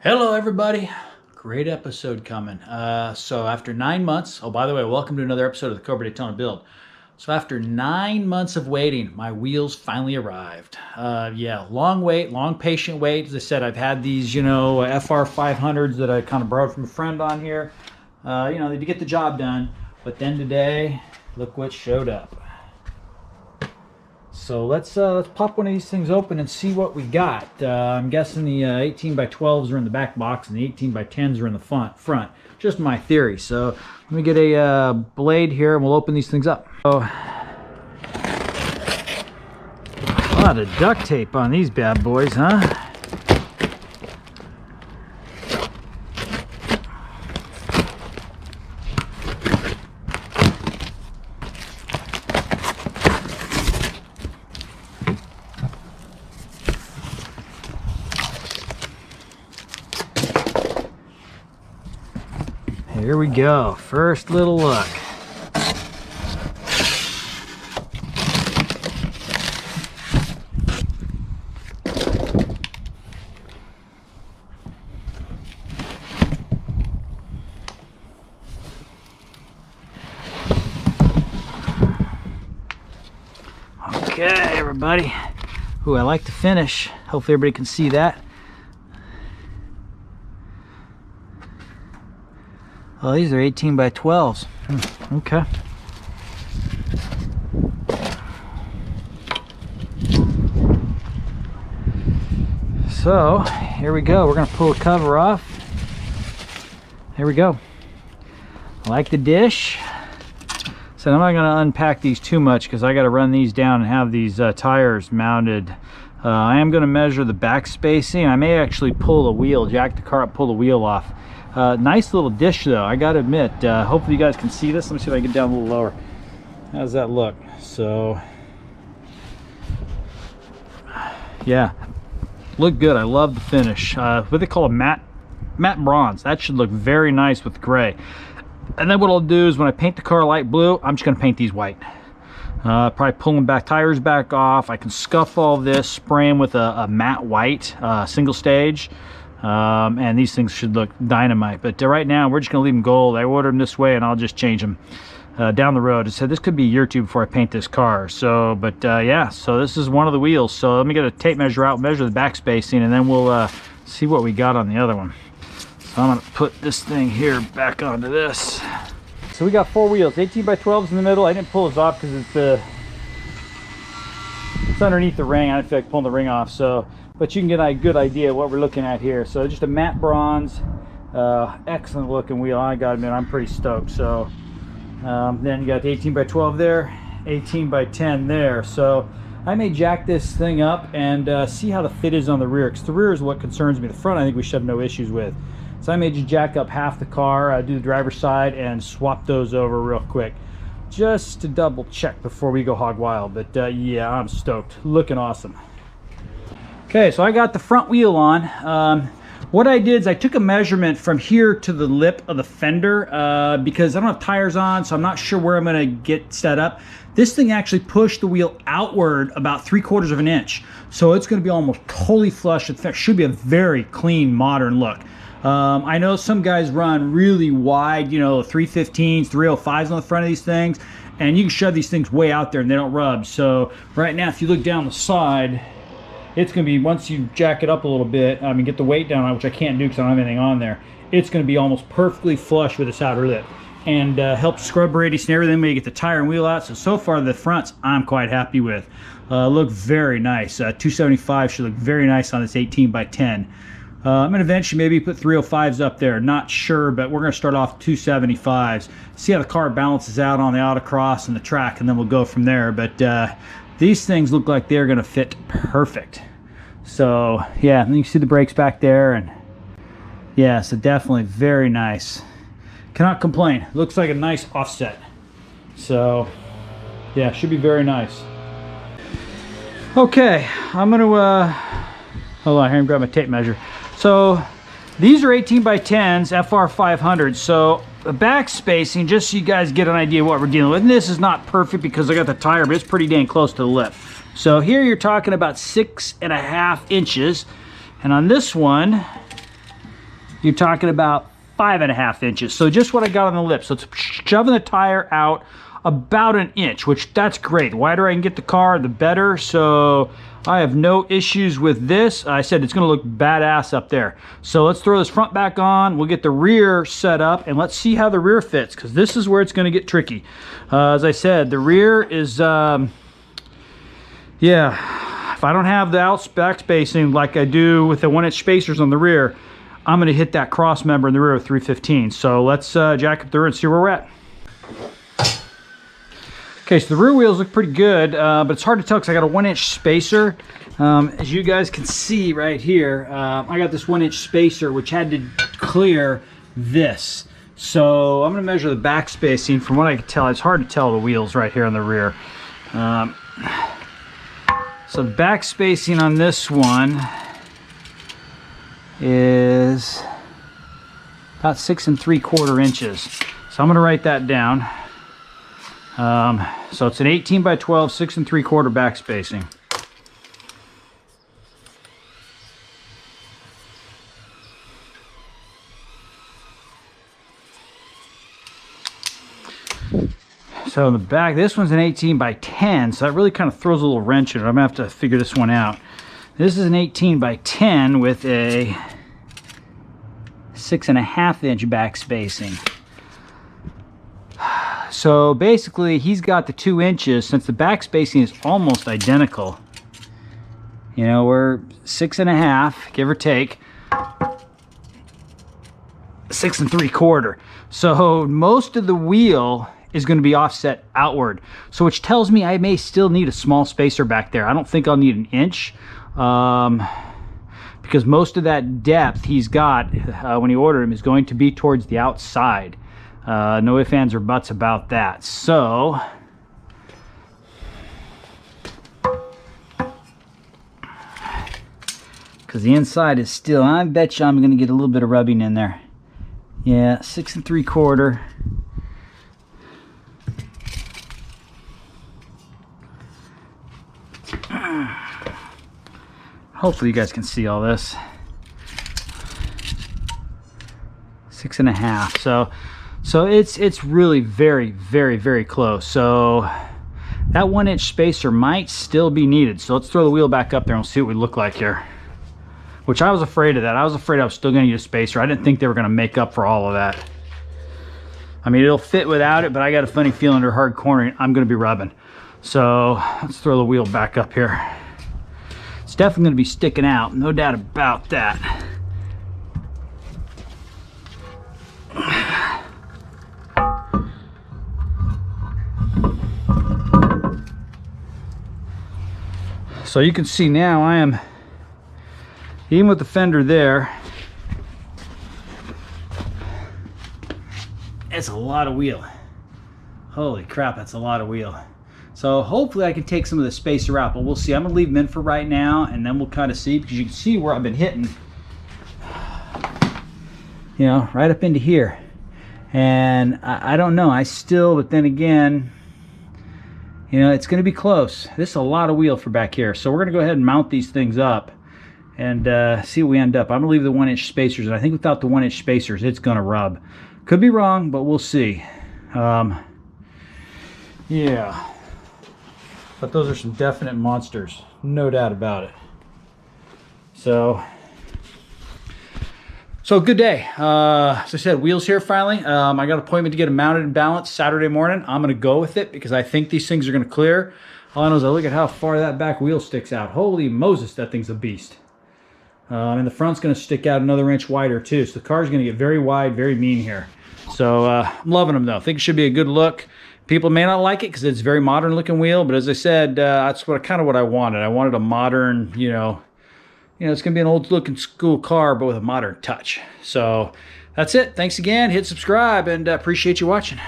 Hello everybody, great episode coming. So after 9 months, oh by the way, welcome to another episode of the Cobra Daytona Build. So after 9 months of waiting, my wheels finally arrived. Yeah, long wait, long patient wait. As I said, I've had these, FR 500s that I kind of borrowed from a friend on here. They get the job done. But then today, look what showed up. So let's pop one of these things open and see what we got. I'm guessing the 18 by 12s are in the back box and the 18 by 10s are in the front. Just my theory. So let me get a blade here and we'll open these things up. So, a lot of duct tape on these bad boys, huh? Here we go, first little look. Okay, everybody. Ooh, I like to finish. Hopefully everybody can see that. Oh, these are 18 by 12s. Okay. So, here we go. We're going to pull the cover off. Here we go. I like the dish. So I'm not going to unpack these too much because I got to run these down and have these tires mounted. I am going to measure the back spacing. I may actually pull the wheel, jack the car up, pull the wheel off. Nice little dish though, I gotta admit. Hopefully you guys can see this. Let me see if I can get down a little lower. How does that look? So yeah, look good. I love the finish. What they call a matte bronze. That should look very nice with gray. And then what I'll do is when I paint the car light blue, I'm just gonna paint these white. Probably pulling back tires back off. I can scuff all this, spray them with a matte white single stage. And these things should look dynamite, but right now we're just gonna leave them gold. I ordered them this way and I'll just change them down the road. I said this could be a year or two before I paint this car. So yeah, so this is one of the wheels. So let me get a tape measure out, measure the back spacing, and then we'll see what we got on the other one. So I'm gonna put this thing here back onto this. So we got 4 wheels, 18 by 12s in the middle. I didn't pull this off because it's underneath the ring. I didn't feel like pulling the ring off, so but you can get a good idea of what we're looking at here. So just a matte bronze, excellent looking wheel. I gotta admit, I'm pretty stoked. So then you got the 18 by 12 there, 18 by 10 there. So I may jack this thing up and see how the fit is on the rear, because the rear is what concerns me. The front I think we should have no issues with. So I may just jack up half the car, do the driver's side and swap those over real quick, just to double check before we go hog wild. But yeah, I'm stoked, looking awesome. Okay, so I got the front wheel on. What I did is I took a measurement from here to the lip of the fender because I don't have tires on, so I'm not sure where I'm gonna get set up. This thing actually pushed the wheel outward about 3/4 of an inch. So it's gonna be almost totally flush. It should be a very clean, modern look. I know some guys run really wide, 315s, 305s on the front of these things, and you can shove these things way out there and they don't rub. So right now, if you look down the side, it's going to be, once you jack it up a little bit, get the weight down on it, which I can't do because I don't have anything on there, it's going to be almost perfectly flush with this outer lip. And help scrub radius and everything when you get the tire and wheel out. So far the fronts I'm quite happy with. Look very nice. 275 should look very nice on this 18 by 10. I'm going to eventually maybe put 305s up there. Not sure, but we're going to start off 275s. See how the car balances out on the autocross and the track, and then we'll go from there. But these things look like they're going to fit perfect. So yeah, and you can see the brakes back there, and yeah, so definitely very nice. Cannot complain. Looks like a nice offset. So yeah, should be very nice. Okay, I'm going to hold on here and grab my tape measure. So these are 18 by 10s, FR 500. So the back spacing, just so you guys get an idea of what we're dealing with. And this is not perfect because I got the tire, but it's pretty dang close to the lip. So here you're talking about 6.5 inches. And on this one, you're talking about 5.5 inches. So just what I got on the lip. So it's shoving the tire out about an inch, which that's great. The wider I can get the car, the better. So I have no issues with this. I said it's gonna look badass up there. So let's throw this front back on. We'll get the rear set up and let's see how the rear fits, because this is where it's gonna get tricky. As I said, the rear is, yeah, if I don't have the back spacing like I do with the 1-inch spacers on the rear, I'm gonna hit that cross member in the rear of 315. So let's jack up the rear and see where we're at. Okay, so the rear wheels look pretty good, but it's hard to tell because I got a 1-inch spacer. As you guys can see right here, I got this 1-inch spacer which had to clear this. So I'm gonna measure the back spacing. From what I can tell, it's hard to tell the wheels right here on the rear. So the back spacing on this one is about 6 3/4 inches. So I'm gonna write that down. So it's an 18 by 12, 6 3/4 back spacing. So in the back, this one's an 18 by 10, so that really kind of throws a little wrench in it. I'm gonna have to figure this one out. This is an 18 by 10 with a 6.5 inch back spacing. So basically he's got the 2 inches, since the back spacing is almost identical. You know, we're 6.5, give or take, 6 3/4. So most of the wheel is going to be offset outward. So which tells me I may still need a small spacer back there. I don't think I'll need an inch. Because most of that depth he's got when he ordered him is going to be towards the outside. No ifs, ands, or buts about that. So because the inside is still, I bet you I'm going to get a little bit of rubbing in there. Yeah, 6 3/4. Hopefully you guys can see all this. 6.5. So it's really very close. So that 1-inch spacer might still be needed. So let's throw the wheel back up there and we'll see what we look like here. Which I was afraid of that. I was afraid I was still going to need a spacer. I didn't think they were going to make up for all of that. I mean, it'll fit without it, but I got a funny feeling under hard cornering I'm going to be rubbing. So let's throw the wheel back up here. It's definitely going to be sticking out, no doubt about that. So you can see now I am, even with the fender there, it's a lot of wheel. Holy crap, that's a lot of wheel. So hopefully I can take some of the spacer out, but we'll see. I'm gonna leave them in for right now, and then we'll kind of see, because you can see where I've been hitting, you know, right up into here. And I don't know, I still, but then again, you know, it's gonna be close. This is a lot of wheel for back here. So we're gonna go ahead and mount these things up and see what we end up. I'm gonna leave the 1-inch spacers, and I think without the 1-inch spacers, it's gonna rub. Could be wrong, but we'll see. Yeah. But those are some definite monsters, no doubt about it. So good day. As I said, wheels here finally. I got an appointment to get them mounted and balanced Saturday morning. I'm gonna go with it because I think these things are gonna clear. All I know is I look at how far that back wheel sticks out. Holy Moses, that thing's a beast. And the front's gonna stick out another inch wider too. So the car's gonna get very wide, very mean here. So I'm loving them though. I think it should be a good look. People may not like it because it's a very modern looking wheel, but as I said, that's kind of what I wanted. I wanted a modern, you know, it's gonna be an old looking school car, but with a modern touch. So that's it. Thanks again. Hit subscribe and appreciate you watching.